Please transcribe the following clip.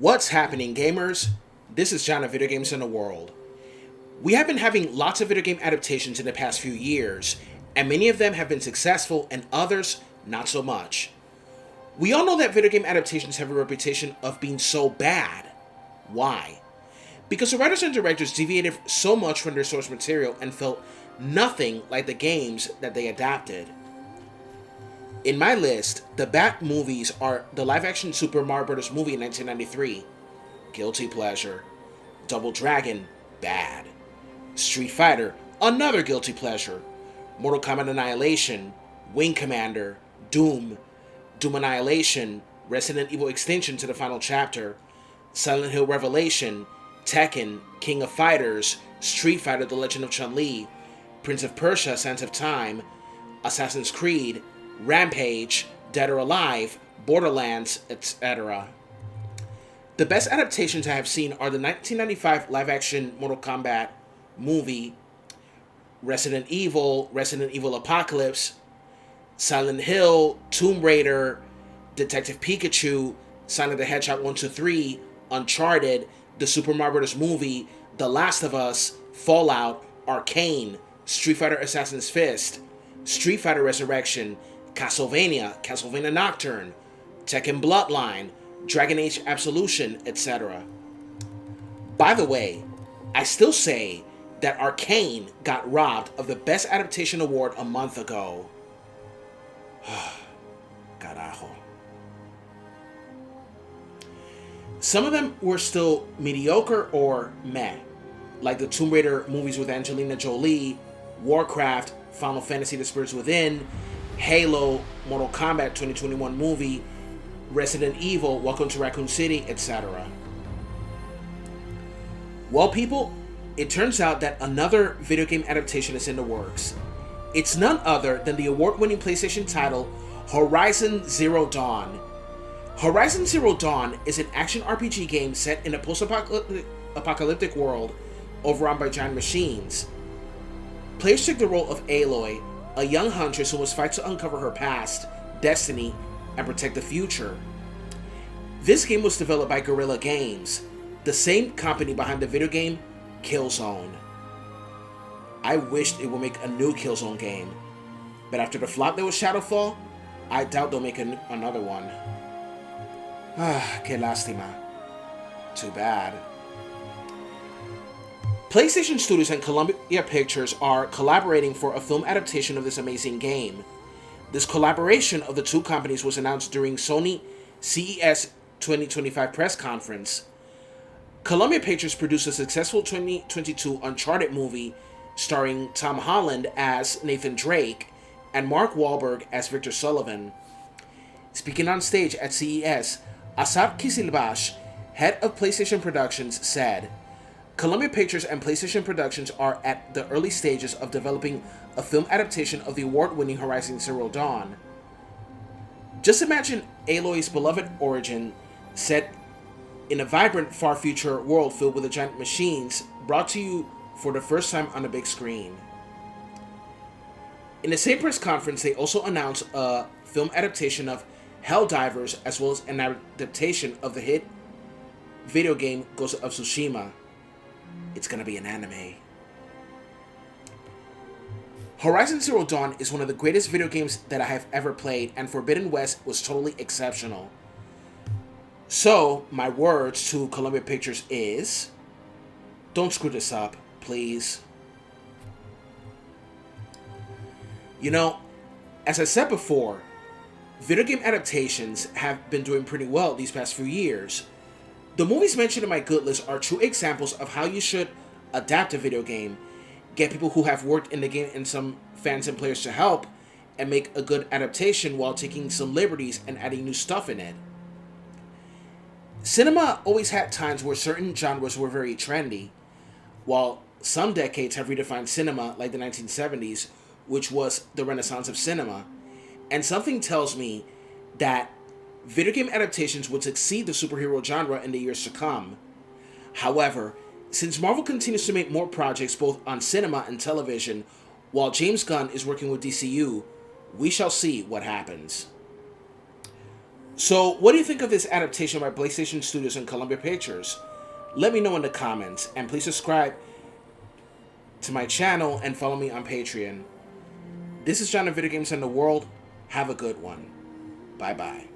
What's happening, gamers? This is John of Video Games in the World. We have been having lots of video game adaptations in the past few years, and many of them have been successful and others not so much. We all know that video game adaptations have a reputation of being so bad. Why? Because the writers and directors deviated so much from their source material and felt nothing like the games that they adapted. In my list, the bad movies are the live-action Super Mario Bros. Movie in 1993, guilty pleasure. Double Dragon, bad. Street Fighter, another guilty pleasure. Mortal Kombat Annihilation, Wing Commander, Doom, Doom Annihilation, Resident Evil Extinction to the Final Chapter, Silent Hill Revelation, Tekken, King of Fighters, Street Fighter The Legend of Chun-Li, Prince of Persia Sands of Time, Assassin's Creed, Rampage, Dead or Alive, Borderlands, etc. The best adaptations I have seen are the 1995 live-action Mortal Kombat movie, Resident Evil Apocalypse, Silent Hill, Tomb Raider, Detective Pikachu, Sonic the Hedgehog 1, 2, 3, Uncharted, the Super Mario Bros. Movie, The Last of Us, Fallout, Arcane, Street Fighter Assassin's Fist, Street Fighter Resurrection, Castlevania Nocturne, Tekken Bloodline, Dragon Age Absolution, etc. By the way, I still say that Arcane got robbed of the Best Adaptation Award a month ago. Carajo. Some of them were still mediocre or meh, like the Tomb Raider movies with Angelina Jolie, Warcraft, Final Fantasy The Spirits Within, Halo, Mortal Kombat 2021 movie, Resident Evil, Welcome to Raccoon City, etc. Well, people, it turns out that another video game adaptation is in the works. It's none other than the award-winning PlayStation title Horizon Zero Dawn. Horizon Zero Dawn is an action RPG game set in a post-apocalyptic world overrun by giant machines. Players take the role of Aloy, a young huntress who must fight to uncover her past, destiny, and protect the future. This game was developed by Guerrilla Games, the same company behind the video game Killzone. I wished it would make a new Killzone game, but after the flop that was Shadowfall, I doubt they'll make another one. Que lástima. Too bad. PlayStation Studios and Columbia Pictures are collaborating for a film adaptation of this amazing game. This collaboration of the two companies was announced during Sony CES 2025 press conference. Columbia Pictures produced a successful 2022 Uncharted movie starring Tom Holland as Nathan Drake and Mark Wahlberg as Victor Sullivan. Speaking on stage at CES, Asaf Kizilbash, head of PlayStation Productions, said, Columbia Pictures and PlayStation Productions are at the early stages of developing a film adaptation of the award-winning Horizon Zero Dawn. Just imagine Aloy's beloved origin set in a vibrant, far-future world filled with the giant machines brought to you for the first time on a big screen. In the same press conference, they also announced a film adaptation of Helldivers as well as an adaptation of the hit video game Ghost of Tsushima. It's gonna be an anime. Horizon Zero Dawn is one of the greatest video games that I have ever played, and Forbidden West was totally exceptional. So, my words to Columbia Pictures is, don't screw this up, please. You know, as I said before, video game adaptations have been doing pretty well these past few years. The movies mentioned in my good list are true examples of how you should adapt a video game, get people who have worked in the game and some fans and players to help, and make a good adaptation while taking some liberties and adding new stuff in it. Cinema always had times where certain genres were very trendy, while some decades have redefined cinema, like the 1970s, which was the renaissance of cinema. And something tells me that video game adaptations would succeed the superhero genre in the years to come. However, since Marvel continues to make more projects both on cinema and television, while James Gunn is working with DCU, we shall see what happens. So, what do you think of this adaptation by PlayStation Studios and Columbia Pictures? Let me know in the comments, and please subscribe to my channel and follow me on Patreon. This is John of Video Games in the World. Have a good one. Bye-bye.